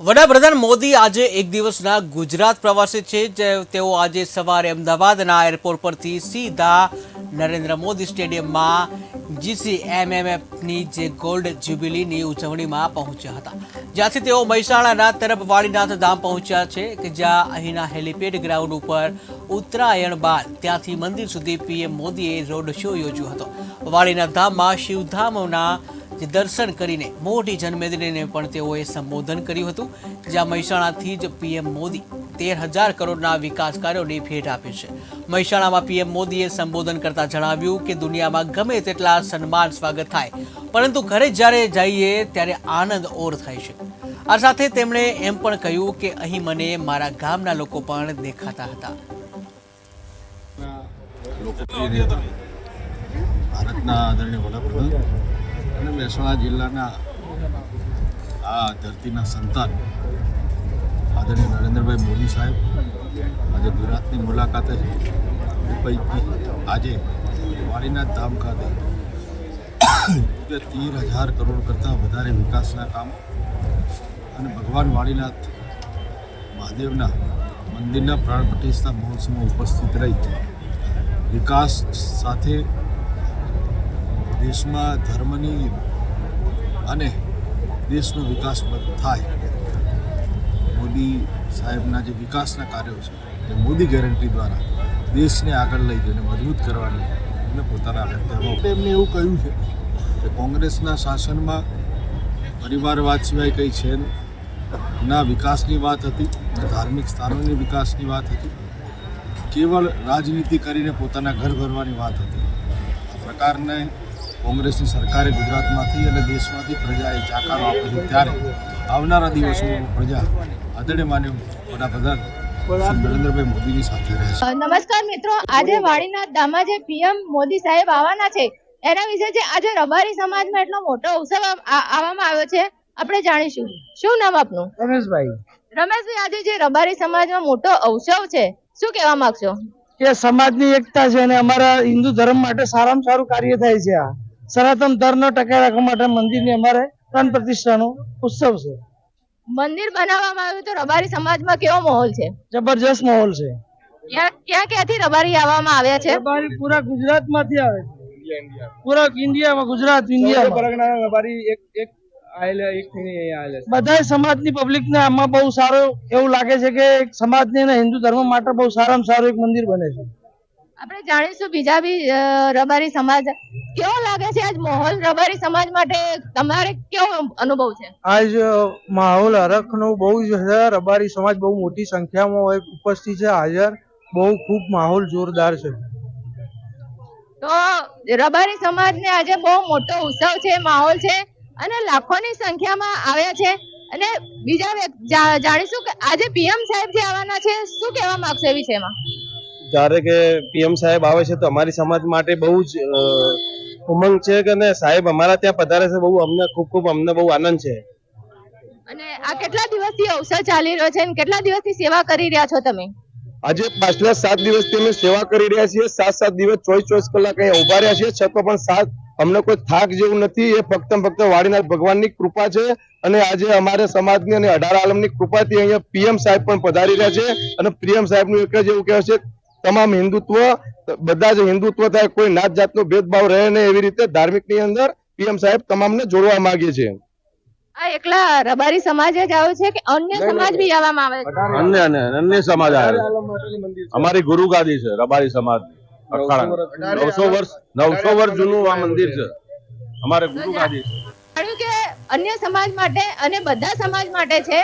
વડાપ્રધાન મોદી આજે એક દિવસના ગુજરાત પ્રવાસે છે. તેઓ આજે સવારે અમદાવાદના એરપોર્ટ પરથી સીધા નરેન્દ્ર મોદી સ્ટેડિયમમાં GCMMFની જે ગોલ્ડ જ્યુબિલીની ઉજવણીમાં પહોંચ્યા હતા, જ્યાંથી તેઓ મહેસાણાના તરફ વાળીનાથ ધામ પહોંચ્યા છે કે જ્યાં અહીંના હેલિપેડ ગ્રાઉન્ડ ઉપર ઉત્તરાયણ બાદ ત્યાંથી મંદિર સુધી પીએમ મોદીએ રોડ શો યોજ્યો હતો. વાળીનાથ ધામમાં શિવધામોના જે દર્શન કરીને મોટી જનમેદનીને પણ તેઓએ સંબોધન કર્યું હતું, જ્યાં મહેસાણાથી જ પીએમ મોદી 13,000 કરોડના વિકાસ કાર્યોની ભેટ આપી છે. મહેસાણામાં પીએમ મોદીએ સંબોધન કરતા જણાવ્યું કે દુનિયામાં ગમે તેટલા સન્માન સ્વાગત થાય, પરંતુ ઘરે જ્યારે જઈએ ત્યારે આનંદ ઓર થાય છે. આ સાથે તેમણે એમ પણ કહ્યું કે અહીં મને મારા ગામના લોકો પણ દેખાતા હતા. ભારતના આદરણીય વડાપ્રધાન અને મહેસાણા જિલ્લાના આ ધરતીના સંતાન આદરણીય નરેન્દ્રભાઈ મોદી સાહેબ આજે ગુજરાતની મુલાકાતે છે. એ પૈકી આજે વાળીનાથ ધામ ખાતે 13,000 કરોડ કરતાં વધારે વિકાસના કામ અને ભગવાન વાળીનાથ મહાદેવના મંદિરના પ્રાણ પ્રતિષ્ઠા મહોત્સવમાં ઉપસ્થિત રહી વિકાસ સાથે દેશમાં ધર્મની અને દેશનો વિકાસ થાય. મોદી સાહેબના જે વિકાસના કાર્યો છે એ મોદી ગેરંટી દ્વારા દેશને આગળ લઈ જઈને મજબૂત કરવાની એમને પોતાના વક્તવ્યમાં એમને એવું કહ્યું છે કે કોંગ્રેસના શાસનમાં પરિવારવાદ સિવાય કંઈ છે ના વિકાસની વાત હતી, ના ધાર્મિક સ્થાનોની વિકાસની વાત હતી, કેવળ રાજનીતિ કરીને પોતાના ઘર ભરવાની વાત હતી. આ પ્રકારને કોંગ્રેસની સરકારે ગુજરાતમાંથી અને દેશમાંથી પ્રજાએ જાકારો આપ્યો છે. ત્યારે આવનારા દિવસોમાં પ્રજા આદરણીય માનનીય વડાપ્રધાન નરેન્દ્રભાઈ મોદીની સાથે રહેશે. નમસ્કાર મિત્રો, આજે વાળીનાથ ધામમાં જે પીએમ મોદી સાહેબ આવવાના છે એના વિશે જે આજે રબારી સમાજમાં એટલો મોટો ઉત્સવ આવવામાં આવ્યો છે, આપણે જાણીશું. શું નામ આપનું? રમેશભાઈ. રમેશભાઈ, આજે જે રબારી સમાજમાં મોટો અવસર છે, શું કહેવા માંગશો? કે સમાજની એકતા છે અને અમારા હિન્દુ ધર્મ માટે સારામાં સારું કાર્ય થાય છે. આ સનાતન ધર્મને ટકાવી રાખવા માટે મંદિરની અમારે પ્રાણ પ્રતિષ્ઠાનો ઉત્સવ છે. મંદિર બનાવવામાં આવ્યું તો રબારી સમાજમાં કેવો માહોલ છે? જબરજસ્ત માહોલ છે. ક્યાં ક્યાંથી રબારી આવવામાં આવ્યા છે? રબારી પૂરા ગુજરાતમાંથી આવે છે. પૂરા ઇન્ડિયામાં, ગુજરાત ઇન્ડિયામાં બધા સમાજની પબ્લિકને આમાં બહુ સારું એવું લાગે છે કે સમાજને અને હિન્દુ ધર્મ માટે બહુ સારામાં સારું એક મંદિર બને છે. આપણે જાણીશું બીજા બી રબારી સમાજ કેવો લાગે છે આજ માહોલ રબારી સમાજ માટે તમારે કેવો અનુભવ છે? આજ માહોલ હરખનો બહુ જ છે. રબારી સમાજ બહુ મોટી સંખ્યામાં ઉપસ્થિત છે, હાજર. બહુ ખૂબ માહોલ જોરદાર છે. તો રબારી સમાજને આજે બહુ મોટો ઉત્સવ છે, માહોલ છે અને લાખોની સંખ્યામાં આવ્યા છે. અને બીજા જાણીશું કે આજે પીએમ સાહેબ જે આવવાના છે, શું કહેવા માંગશો એ વિષયમાં? જ્યારે કે પીએમ સાહેબ આવે છે તો અમારી સમાજ માટે બહુ જ ઉમંગ છે કે સાહેબ અમારા ત્યાં પધારે છે. બહુ અમને ખૂબ બહુ આનંદ છે. અને આ કેટલા દિવસથી અવસર ચાલી રહ્યો છે અને કેટલા દિવસથી સેવા કરી રહ્યા છો તમે? આજે પાછલા 7 દિવસથી અમે સેવા કરી રહ્યા છીએ. 7 દિવસ 24 કલાક અહીંયા ઉભા રહ્યા છીએ, છતાં પણ અમને કોઈ થાક જેવું નથી. એ ફક્ત વાળીનાથ ભગવાનની કૃપા છે. અને આજે અમારે સમાજની અને 18 આલમની કૃપાથી અહીંયા પીએમ સાહેબ પણ પધારી રહ્યા છે. અને પીએમ સાહેબનું એક જ એવું કહેવાય છે, તમામ હિન્દુત્વ, બધા જ હિન્દુત્વ થાય, કોઈ નાત જાતનો ભેદભાવ રહે નહીં, એવી રીતે ધાર્મિકની અંદર પીએમ સાહેબ તમામને જોડવા માંગે છે. આ એકલા રબારી સમાજ જ આવે છે કે અન્ય સમાજ બી આવવામાં આવે છે? અન્ય સમાજ આવે છે. અમારી ગુરુ ગાદી છે રબારી સમાજની. 900 વર્ષ જૂનું આ મંદિર છે. અમારે ગુરુ ગાદી છે. કે અન્ય સમાજ માટે અને બધા સમાજ માટે છે.